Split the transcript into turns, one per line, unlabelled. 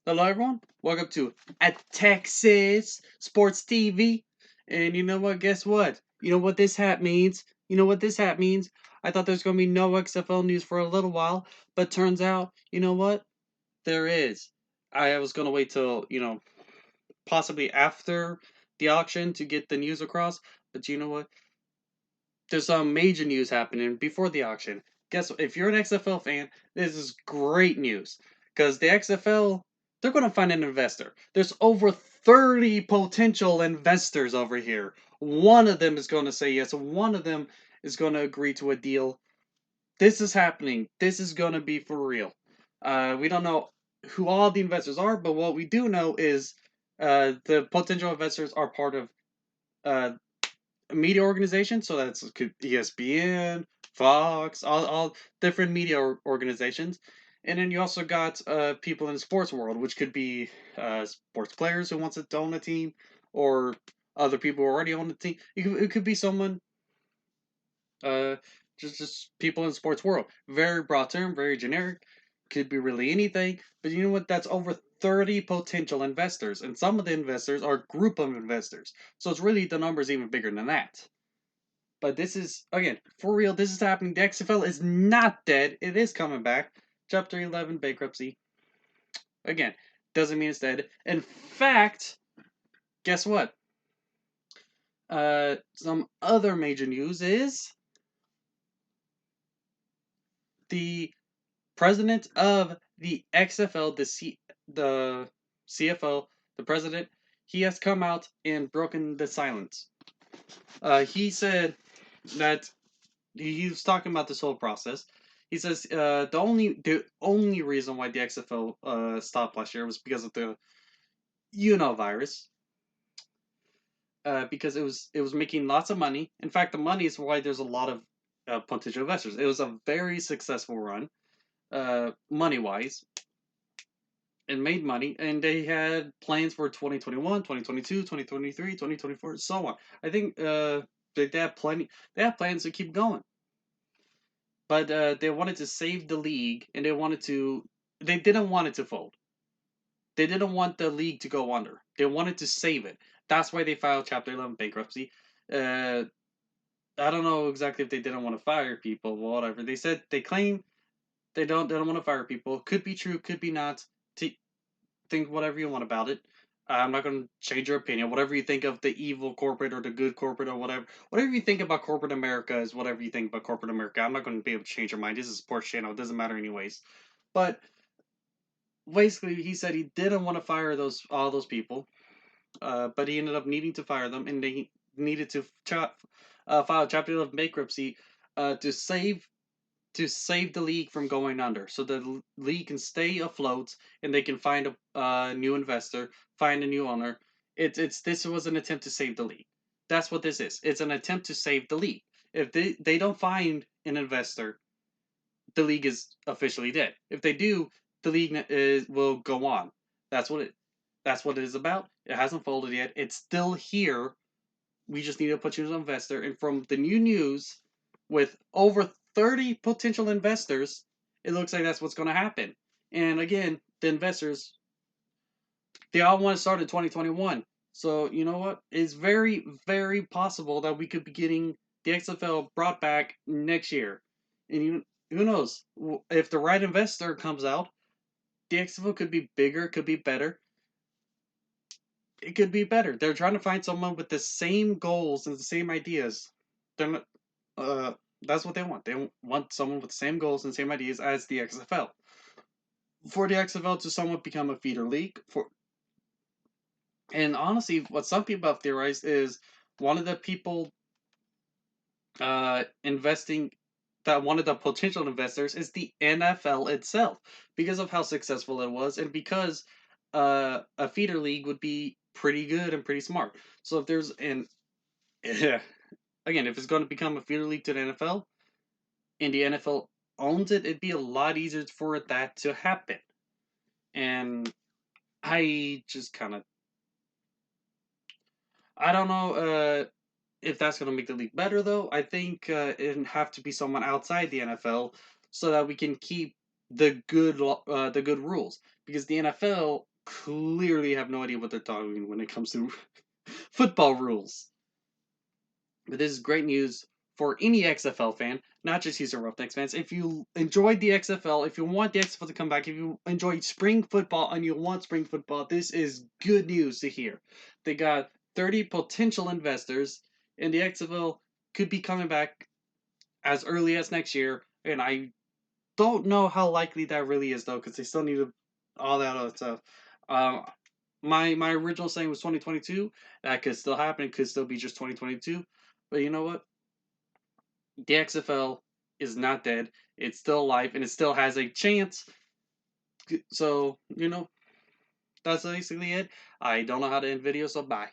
Hello, everyone. Welcome to a Texas Sports TV. And you know what? Guess what? You know what this hat means? You know what this hat means? I thought there's going to be no XFL news for a little while, but turns out, you know what? There is. I was going to wait till, possibly after the auction to get the news across, but you know what? There's some major news happening before the auction. Guess what? If you're an XFL fan, this is great news because the XFL they're going to find an investor. There's over 30 potential investors over here. One of them is going to say yes. One of them is going to agree to a deal. This is happening. This is going to be for real. We don't know who all the investors are, but what we do know is the potential investors are part of uh, media organizations. So that's ESPN, Fox, all different media organizations. And then you also got people in the sports world, which could be sports players who wants to own a team, or other people who already own the team. It could be someone, uh, just people in the sports world. Very broad term, very generic. Could be really anything. But you know what? That's over 30 potential investors, and some of the investors are a group of investors. So it's really the number is even bigger than that. But this is, again, for real, this is happening. The XFL is not dead. It is coming back. Chapter 11, bankruptcy. Again, doesn't mean it's dead. In fact, guess what? Some other major news is the president of the XFL, the CFL, the president, he has come out and broken the silence. He said that he was talking about this whole process. He says the only reason why the XFL stopped last year was because of the virus. Because it was making lots of money. In fact, the money is why there's a lot of potential investors. It was a very successful run, money wise. It made money, and they had plans for 2021, 2022, 2023, 2024, so on. I think they have plenty. They have plans to keep going. But they wanted to save the league, and they didn't want it to fold. They didn't want the league to go under. They wanted to save it. That's why they filed Chapter 11 bankruptcy. Uh, I don't know exactly if they didn't want to fire people, whatever. They said they claim they don't want to fire people. Could be true, could be not. Think whatever you want about it. I'm not going to change your opinion. Whatever you think of the evil corporate or the good corporate or whatever you think about corporate America is whatever you think about corporate America. I'm not going to be able to change your mind. This is a sports channel. It doesn't matter anyways. But basically, he said he didn't want to fire all those people, but he ended up needing to fire them, and they needed to file Chapter 11 bankruptcy to save the league from going under, so the league can stay afloat and they can find a new investor, find a new owner. It's this was an attempt to save the league. That's what this is. It's an attempt to save the league. If they don't find an investor, the league is officially dead. If they do, the league will go on. That's what it. That's what it is about. It hasn't folded yet. It's still here. We just need to put you as an investor. And from the new news, with over 30 potential investors, it looks like that's what's going to happen. And again, the investors, they all want to start in 2021. So, you know what? It's very, very possible that we could be getting the XFL brought back next year. And who knows? If the right investor comes out, the XFL could be bigger, could be better. It could be better. They're trying to find someone with the same goals and the same ideas. They're not, that's what they want. They want someone with the same goals and same ideas as the XFL. For the XFL to somewhat become a feeder league, and honestly, what some people have theorized is one of the people investing that one of the potential investors is the NFL itself because of how successful it was and because a feeder league would be pretty good and pretty smart. So if there's an again, if it's going to become a feeder league to the NFL and the NFL owns it, it'd be a lot easier for that to happen. And I just kind of, I don't know if that's going to make the league better, though. I think it'd have to be someone outside the NFL so that we can keep the good rules because the NFL clearly have no idea what they're talking when it comes to football rules. But this is great news for any XFL fan, not just Houston Roughnecks fans. If you enjoyed the XFL, if you want the XFL to come back, if you enjoy spring football and you want spring football, this is good news to hear. They got 30 potential investors, and the XFL could be coming back as early as next year. And I don't know how likely that really is, though, because they still need all that other stuff. Um, my original saying was 2022. That could still happen. It could still be just 2022. But you know what? The XFL is not dead. It's still alive and it still has a chance. So, that's basically it. I don't know how to end videos, so bye.